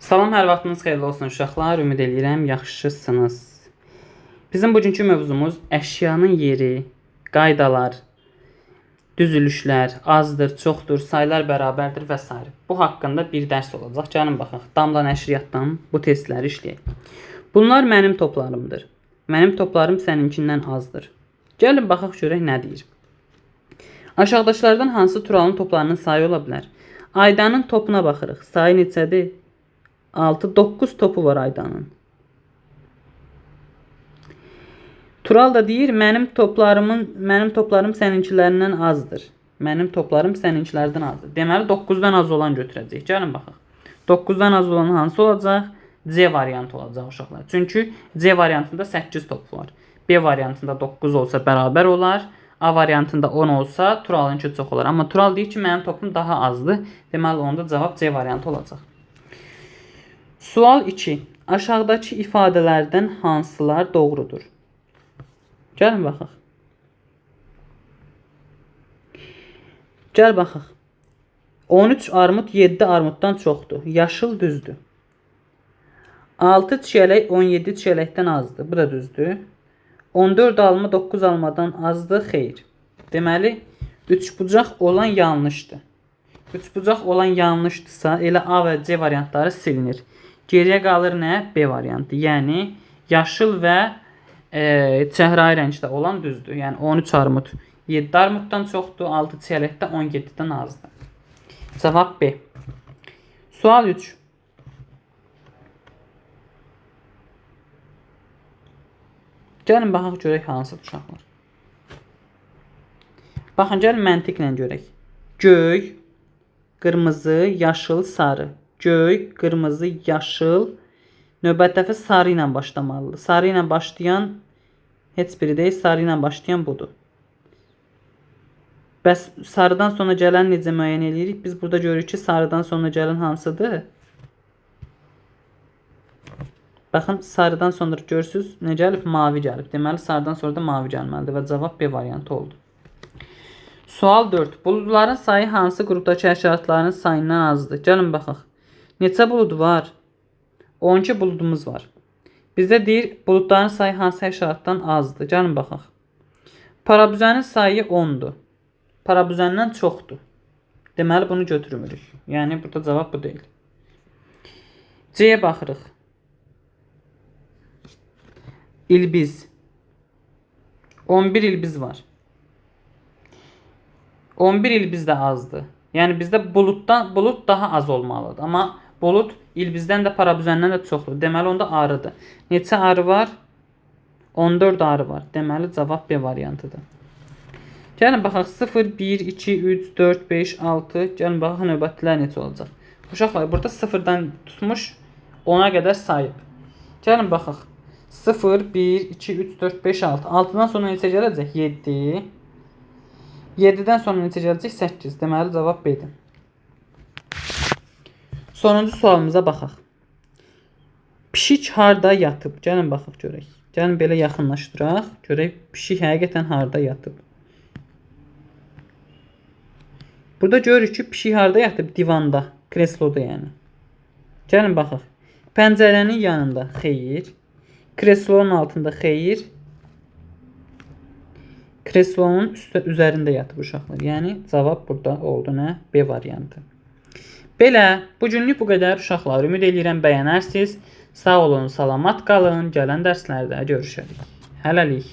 Salam, hər vaxtınız xeyirli olsun uşaqlar. Ümid edirəm yaxşısınız. Bizim bugünkü mövzumuz əşyanın yeri, qaydalar, düzülüşlər, azdır, çoxdur, saylar bərabərdir və s. Bu haqqında bir dərs olacaq. Gəlin baxaq. Damla nəşriyyatdan bu testləri işləyək. Bunlar mənim toplarımdır. Mənim toplarım səninkindən azdır. Gəlin baxaq görək nə deyir. Aşağıdakılardan hansı Turalın toplarının sayı ola bilər? Aydanın topuna baxırıq. Sayı neçədir? 9 topu var Aydanın. Tural da deyir, mənim toplarım səninkilərindən azdır. Mənim toplarım səninkilərdən azdır. Deməli 9-dan az olan götürəcək. Gəlin baxaq. 9-dan az olan hansı olacaq? C variantı olacaq uşaqlar. Çünki C variantında 8 top var. B variantında 9 olsa bərabər olar. A variantında 10 olsa Turalınki çox olar. Amma Tural deyir ki, mənim topum daha azdır. Deməli onda cavab C variantı olacaq. Sual 2. Aşağıdakı ifadələrdən hansılar doğrudur? Gəlin baxaq. Gəl baxaq. 13 armud 7 armuddan çoxdur. Yaşıl düzdür. 6 çiyələk 17 çiyələkdən azdır. Bu da düzdür. 14 alma 9 almadan azdır. Xeyr. Deməli, üçbucaq olan yanlışdır. Üçbucaq olan yanlışdırsa, elə A və C variantları silinir. Geriyə qalır nə? B variantı. Yəni, yaşıl və çəhrayı rəngdə olan düzdür. Yəni, 13 armud 7 armuddan çoxdur. 6 çiyələk də 17-dən azdır. Cavab B. Sual 3. Gəlin, baxaq görək hansı uşaqlar. Baxın, gəlin məntiqlə görək. Göy, qırmızı, yaşıl, sarı. Göy, qırmızı, yaşıl. Növbət dəfə sarı ilə başlamalıdır. Sarı ilə başlayan heç biri deyil, sarı ilə başlayan budur. Bəs sarıdan sonra gələn necə müəyyən edirik? Biz burada görürük ki, sarıdan sonra gələn hansıdır? Baxın, sarıdan sonra görürsünüz, nə gəlib? Mavi gəlib. Deməli, sarıdan sonra da mavi gəlməlidir və cavab B variantı oldu. Sual 4. Buludların sayı hansı qrupdakı həşəratların sayından azdır? Gəlin baxaq. Neçə bulud var? 12 buludumuz var. Bizdə deyir, buludların sayı hansı həşəratdan azdır? Gəlin baxaq. Parabüzənin sayı 10-dur. Parabüzəndən çoxdur. Deməli, bunu götürmürük. Yəni, burada cavab bu deyil. C-yə baxırıq. İlbiz. 11 ilbiz var. 11 ilbiz də azdır. Yəni, bizdə bulud daha az olmalıdır. Amma bulud ilbizdən də parabüzəndən də çoxdur. Deməli, onda arıdır. Neçə arı var? 14 arı var. Deməli, cavab B variantıdır. Gəlin, baxaq. 0, 1, 2, 3, 4, 5, 6. Gəlin, baxaq, növbətlər necə olacaq. Uşaqlar, burada 0-dan tutmuş 10-a qədər sayıb. Gəlin, baxaq. 0, 1, 2, 3, 4, 5, 6. 6-dan sonra neçə gələcək? 7. 7-dən sonra neçə gələcək? 8. Deməli, cavab B-dir. Sonuncu sualımıza baxaq. Pişik harda yatıb? Gəlin, baxaq, görək. Gəlin, belə yaxınlaşdıraq. Görək, pişik həqiqətən harda yatıb. Burada görürük ki, pişik harda yatıb? Divanda, kresloda yəni. Gəlin, baxaq. Pəncərənin yanında xeyir. Kreslonun altında xeyir. Kreslonun üzərində yatıb uşaqlar. Yəni, cavab burada oldu nə? B variantı. Belə, bugünlük bu qədər uşaqlar. Ümid edirəm bəyənərsiniz. Sağ olun, salamat qalın. Gələn dərslərdə görüşərik. Hələlik.